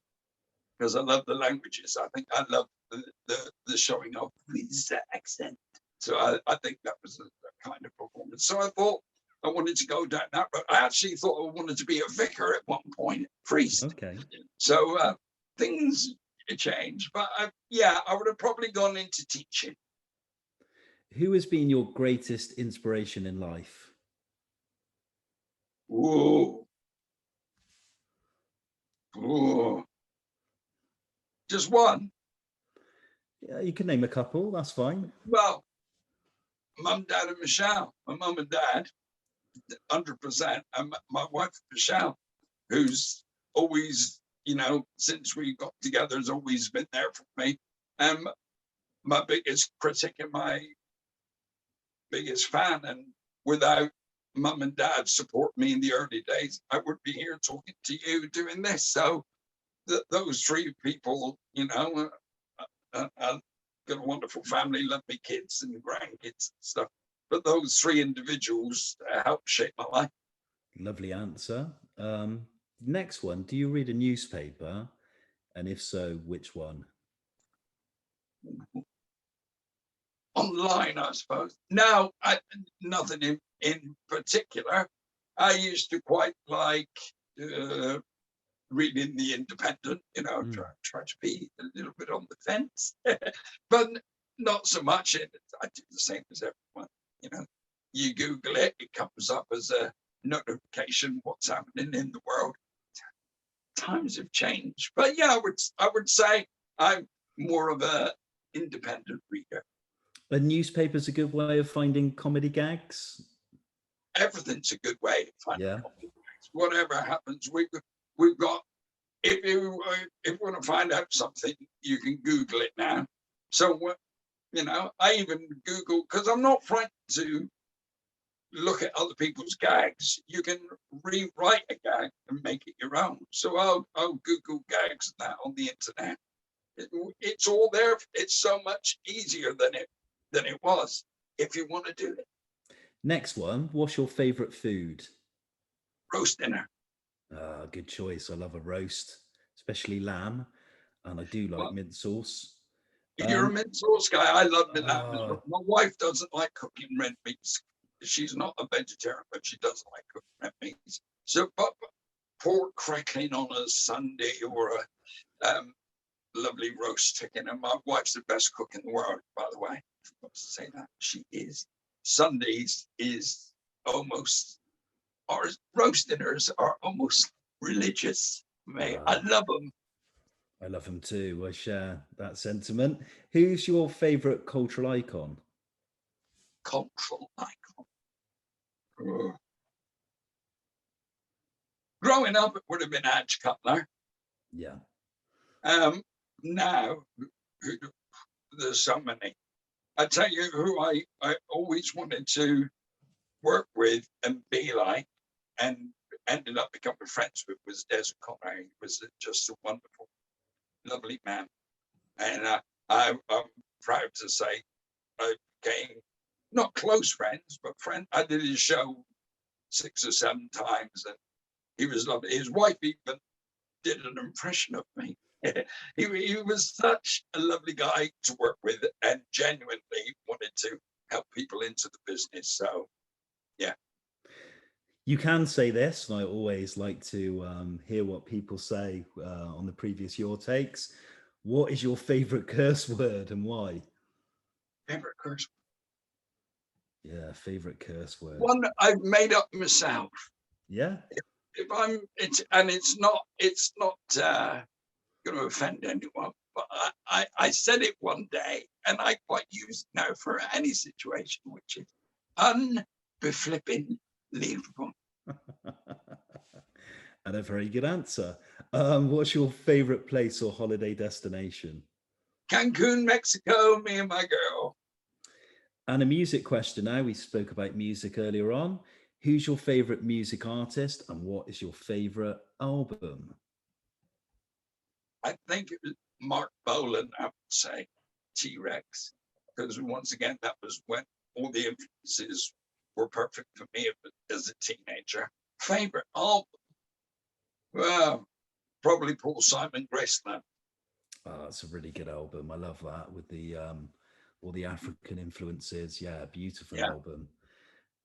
C: because I love the languages. I think I love the showing off with the accent. So I think that was a kind of performance. So I thought I wanted to go down that road. I actually thought I wanted to be a vicar at one point, priest.
B: Okay.
C: So things change, but yeah, I would have probably gone into teaching.
B: Who has been your greatest inspiration in life?
C: Whoa. Whoa. Just one.
B: Yeah, you can name a couple. That's fine.
C: Well, mum, dad, and Michelle. My mum and dad, 100%. And my wife, Michelle, who's always, you know, since we got together, has always been there for me. My biggest critic and my biggest fan. And without mum and dad support me in the early days, I wouldn't be here talking to you doing this. So those three people, you know, I've got a wonderful family, love my kids and grandkids and stuff. But those three individuals helped shape my life.
B: Lovely answer. Next one. Do you read a newspaper? And if so, which one?
C: Online, I suppose. No, nothing in particular. I used to quite like reading the Independent, you know, try to be a little bit on the fence, but not so much. I do the same as everyone. You know, you Google it, it comes up as a notification what's happening in the world. Times have changed, but yeah, I would say I'm more of a independent reader.
B: A newspaper's a good way of finding comedy gags.
C: Everything's a good way to find
B: Yeah.
C: comedy gags. Whatever happens, we've got. If you want to find out something, you can Google it now. So you know, I even Google, because I'm not frightened to look at other people's gags. You can rewrite a gag and make it your own. So I'll Google gags and that on the internet. It's all there. It's so much easier than it was if you want to do it.
B: Next one. What's your favorite food?
C: Roast dinner.
B: Good choice. I love a roast, especially lamb, and I do like mint sauce.
C: You're a mint sauce guy. I love lamb as well. My wife doesn't like cooking red meats. She's not a vegetarian, but she doesn't like cooking red meats. So, but pork crackling on a Sunday or a lovely roast chicken. And my wife's the best cook in the world, by the way. I forgot to say that. She is. Sundays is almost, our roast dinners are almost religious. I love them.
B: I love them too. I share that sentiment. Who's your favourite cultural icon?
C: Cultural icon. Growing up, it would have been Adge Cutler.
B: Yeah.
C: Now, there's so many. I tell you who I always wanted to work with and be like, and ended up becoming friends with, was Des O'Connor. He was just a wonderful, lovely man. And I'm proud to say I became not close friends, but friend. I did his show 6 or 7 times, and he was lovely. His wife even did an impression of me. He was such a lovely guy to work with, and genuinely wanted to help people into the business. So, yeah.
B: You can say this, and I always like to hear what people say on the previous Your Takes. What is your favourite curse word and why?
C: Favorite curse
B: word? Yeah, favourite curse word.
C: One I've made up myself.
B: Yeah.
C: If it's not going to offend anyone, but I said it one day, and I quite use it now for any situation, which is unbeflipping believable.
B: And a very good answer. What's your favorite place or holiday destination?
C: Cancun, Mexico, me and my girl.
B: And a music question now. We spoke about music earlier on. Who's your favorite music artist and what is your favorite album?
C: I think it was Mark Bolan, I would say, T-Rex, because once again, that was when all the influences were perfect for me as a teenager. Favorite album? Well, probably Paul Simon, Graceland.
B: Oh, it's a really good album. I love that with the all the African influences. Yeah, beautiful album.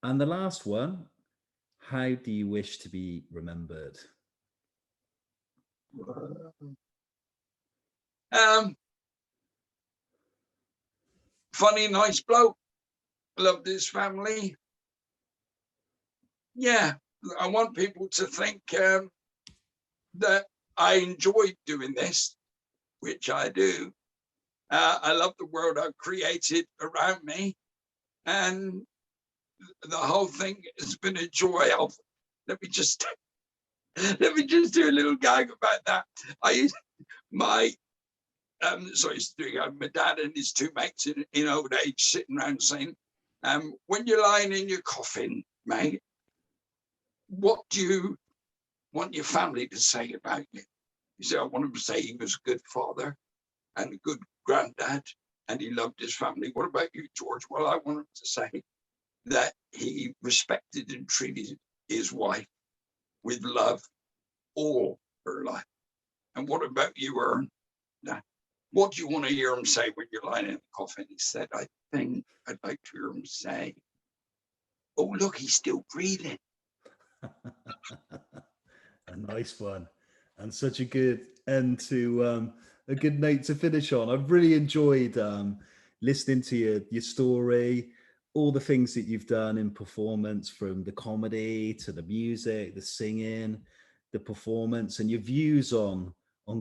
B: And the last one, How do you wish to be remembered?
C: Funny, nice bloke. Loved his family. Yeah, I want people to think that I enjoyed doing this, which I do. I love the world I've created around me, and the whole thing has been a joy. Let me just do a little gag about that. I used my my dad and his two mates in old age sitting around saying, when you're lying in your coffin, mate, what do you want your family to say about you? You say, I want them to say he was a good father and a good granddad and he loved his family. What about you, George? Well, I want him to say that he respected and treated his wife with love all her life. And what about you, Ern? What do you want to hear him say when you're lying in the coffin? He said, I think I'd like to hear him say, oh, look, he's still breathing.
B: A nice one, and such a good end to a good note to finish on. I've really enjoyed listening to your story, all the things that you've done in performance, from the comedy to the music, the singing, the performance, and your views on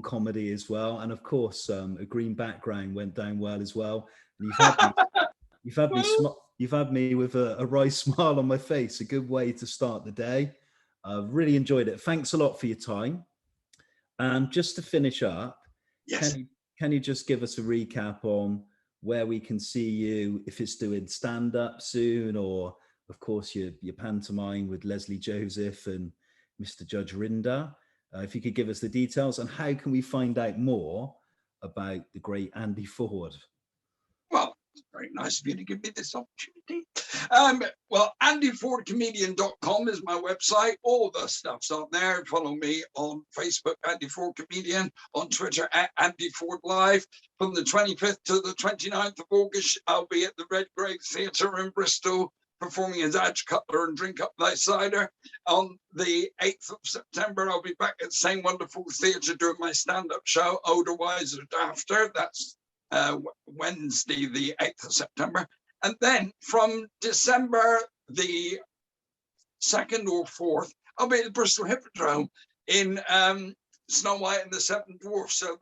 B: comedy as well. And of course, a green background went down well as well. And you've had me with a wry smile on my face. A good way to start the day. I've really enjoyed it. Thanks a lot for your time. And just to finish up,
C: Yes.
B: Can you just give us a recap on where we can see you, if it's doing stand-up soon, or of course your pantomime with Lesley Joseph and Mr. Judge Rinder? If you could give us the details, and how can we find out more about the great Andy Ford?
C: Well, it's very nice of you to give me this opportunity. Well, andyfordcomedian.com is my website. All the stuff's on there. Follow me on Facebook, Andy Ford Comedian, on Twitter at Andy Ford Live. From the 25th to the 29th of August, I'll be at the Redgrave Theatre in Bristol, performing as Adge Cutler and Drink Up Thy Cider. On the 8th of September, I'll be back at the same wonderful theatre doing my stand-up show, Older, Wiser, Dafter. That's Wednesday, the 8th of September. And then from December the 2nd or 4th, I'll be at the Bristol Hippodrome in Snow White and the Seven Dwarfs. So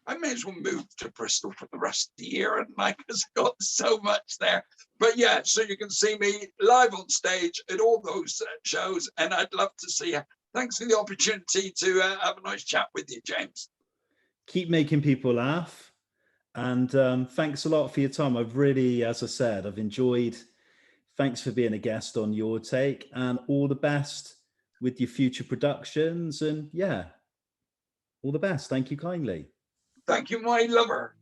C: I may as well move to Bristol for the rest of the year, and because I've got so much there. But yeah, so you can see me live on stage at all those shows, and I'd love to see you. Thanks for the opportunity to have a nice chat with you, James.
B: Keep making people laugh. And thanks a lot for your time. I've really, as I said, I've enjoyed. Thanks for being a guest on Your Take, and all the best with your future productions. And yeah, all the best. Thank you kindly.
C: Thank you, my lover.